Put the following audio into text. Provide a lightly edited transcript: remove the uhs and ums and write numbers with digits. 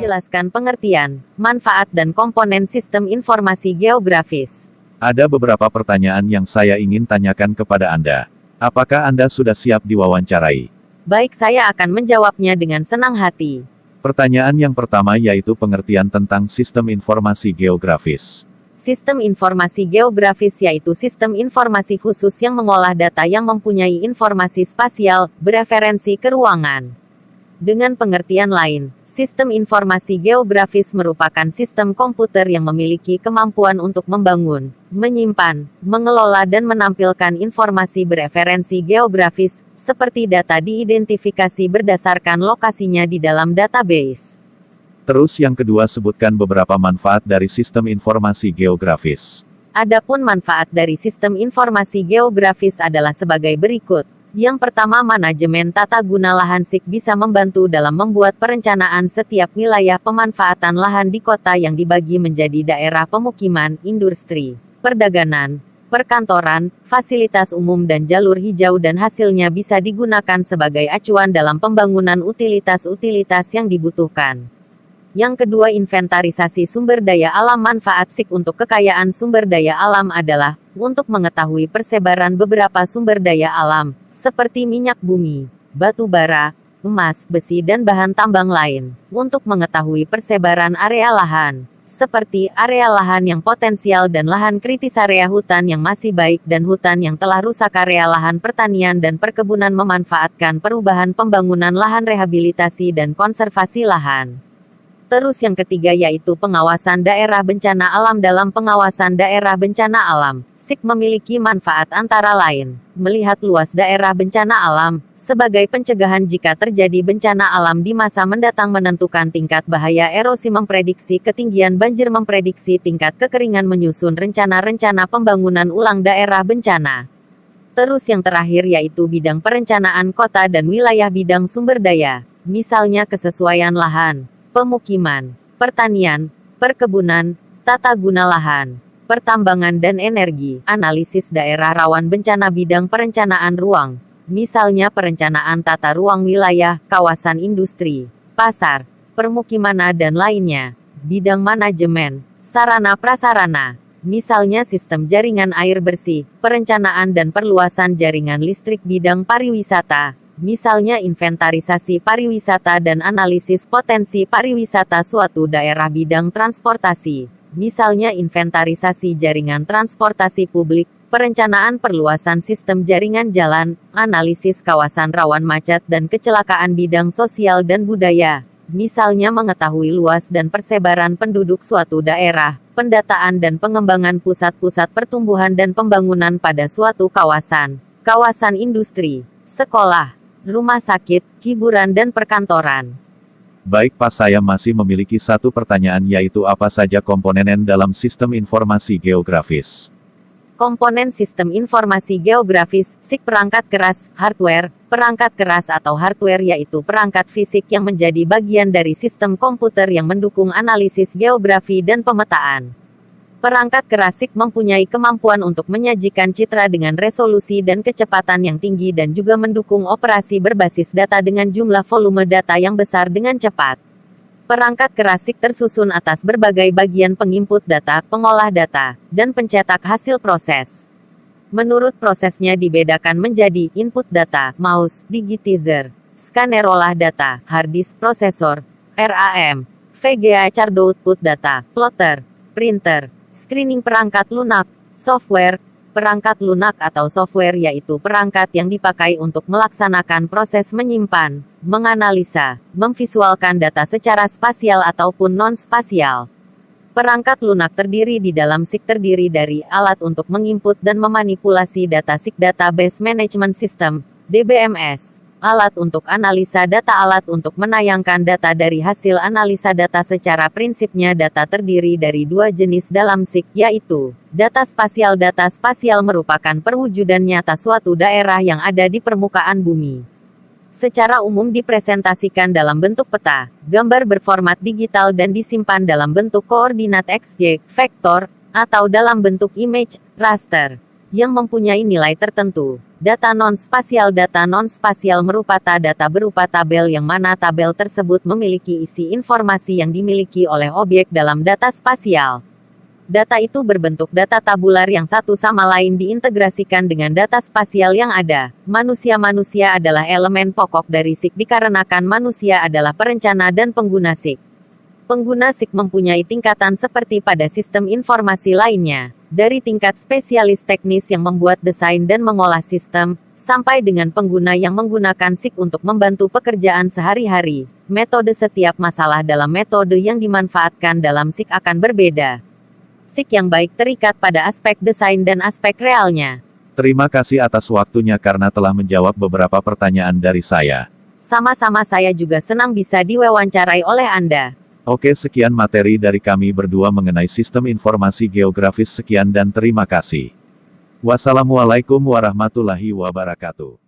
Menjelaskan pengertian, manfaat dan komponen sistem informasi geografis. Ada beberapa pertanyaan yang saya ingin tanyakan kepada Anda. Apakah Anda sudah siap diwawancarai? Baik, saya akan menjawabnya dengan senang hati. Pertanyaan yang pertama yaitu pengertian tentang sistem informasi geografis. Sistem informasi geografis yaitu sistem informasi khusus yang mengolah data yang mempunyai informasi spasial, bereferensi ke ruangan. Dengan pengertian lain, sistem informasi geografis merupakan sistem komputer yang memiliki kemampuan untuk membangun, menyimpan, mengelola dan menampilkan informasi bereferensi geografis, seperti data diidentifikasi berdasarkan lokasinya di dalam database. Terus yang kedua sebutkan beberapa manfaat dari sistem informasi geografis. Adapun manfaat dari sistem informasi geografis adalah sebagai berikut. Yang pertama, manajemen tata guna lahan SIG bisa membantu dalam membuat perencanaan setiap wilayah pemanfaatan lahan di kota yang dibagi menjadi daerah pemukiman, industri, perdagangan, perkantoran, fasilitas umum dan jalur hijau dan hasilnya bisa digunakan sebagai acuan dalam pembangunan utilitas-utilitas yang dibutuhkan. Yang kedua, inventarisasi sumber daya alam. Manfaat SIG untuk kekayaan sumber daya alam adalah untuk mengetahui persebaran beberapa sumber daya alam, seperti minyak bumi, batu bara, emas, besi dan bahan tambang lain. Untuk mengetahui persebaran area lahan, seperti area lahan yang potensial dan lahan kritis, area hutan yang masih baik dan hutan yang telah rusak, area lahan pertanian dan perkebunan. Memanfaatkan perubahan pembangunan lahan, rehabilitasi dan konservasi lahan. Terus yang ketiga yaitu pengawasan daerah bencana alam. Dalam pengawasan daerah bencana alam, SIG memiliki manfaat antara lain, melihat luas daerah bencana alam, sebagai pencegahan jika terjadi bencana alam di masa mendatang, menentukan tingkat bahaya erosi, memprediksi ketinggian banjir, memprediksi tingkat kekeringan, menyusun rencana-rencana pembangunan ulang daerah bencana. Terus yang terakhir yaitu bidang perencanaan kota dan wilayah, bidang sumber daya, misalnya kesesuaian lahan, pemukiman, pertanian, perkebunan, tata guna lahan, pertambangan dan energi, analisis daerah rawan bencana, bidang perencanaan ruang, misalnya perencanaan tata ruang wilayah, kawasan industri, pasar, permukiman dan lainnya, bidang manajemen, sarana prasarana, misalnya sistem jaringan air bersih, perencanaan dan perluasan jaringan listrik, bidang pariwisata, misalnya inventarisasi pariwisata dan analisis potensi pariwisata suatu daerah, bidang transportasi, misalnya inventarisasi jaringan transportasi publik, perencanaan perluasan sistem jaringan jalan, analisis kawasan rawan macet dan kecelakaan, bidang sosial dan budaya, misalnya mengetahui luas dan persebaran penduduk suatu daerah, pendataan dan pengembangan pusat-pusat pertumbuhan dan pembangunan pada suatu kawasan, kawasan industri, sekolah, rumah sakit, hiburan dan perkantoran. Baik Pak, saya masih memiliki satu pertanyaan yaitu apa saja komponen dalam sistem informasi geografis? Komponen sistem informasi geografis, SIG. Perangkat keras, hardware. Perangkat keras atau hardware yaitu perangkat fisik yang menjadi bagian dari sistem komputer yang mendukung analisis geografi dan pemetaan. Perangkat keras SIG mempunyai kemampuan untuk menyajikan citra dengan resolusi dan kecepatan yang tinggi dan juga mendukung operasi berbasis data dengan jumlah volume data yang besar dengan cepat. Perangkat keras SIG tersusun atas berbagai bagian: penginput data, pengolah data, dan pencetak hasil proses. Menurut prosesnya dibedakan menjadi input data, mouse, digitizer, scanner olah data, hard disk, prosesor, RAM, VGA card, output data, plotter, printer, screening. Perangkat lunak, software. Perangkat lunak atau software yaitu perangkat yang dipakai untuk melaksanakan proses menyimpan, menganalisa, memvisualkan data secara spasial ataupun non-spasial. Perangkat lunak terdiri di dalam SIG terdiri dari alat untuk menginput dan memanipulasi data SIG, Database Management System, DBMS. Alat untuk analisa data, alat untuk menayangkan data dari hasil analisa data. Secara prinsipnya data terdiri dari dua jenis dalam SIG, yaitu data spasial. Data spasial merupakan perwujudan nyata suatu daerah yang ada di permukaan bumi. Secara umum dipresentasikan dalam bentuk peta, gambar berformat digital dan disimpan dalam bentuk koordinat XY, vektor, atau dalam bentuk image, raster. yang mempunyai nilai tertentu. Data non-spasial merupakan data berupa tabel yang mana tabel tersebut memiliki isi informasi yang dimiliki oleh objek dalam data spasial. Data itu berbentuk data tabular yang satu sama lain diintegrasikan dengan data spasial yang ada. Manusia adalah elemen pokok dari SIG dikarenakan manusia adalah perencana dan pengguna SIG. Pengguna SIG mempunyai tingkatan seperti pada sistem informasi lainnya. Dari tingkat spesialis teknis yang membuat desain dan mengolah sistem, sampai dengan pengguna yang menggunakan SIG untuk membantu pekerjaan sehari-hari. Metode setiap masalah dalam metode yang dimanfaatkan dalam SIG akan berbeda. SIG yang baik terikat pada aspek desain dan aspek realnya. Terima kasih atas waktunya karena telah menjawab beberapa pertanyaan dari saya. Sama-sama, saya juga senang bisa diwawancarai oleh Anda. Oke, sekian materi dari kami berdua mengenai sistem informasi geografis. Sekian dan terima kasih. Wassalamualaikum warahmatullahi wabarakatuh.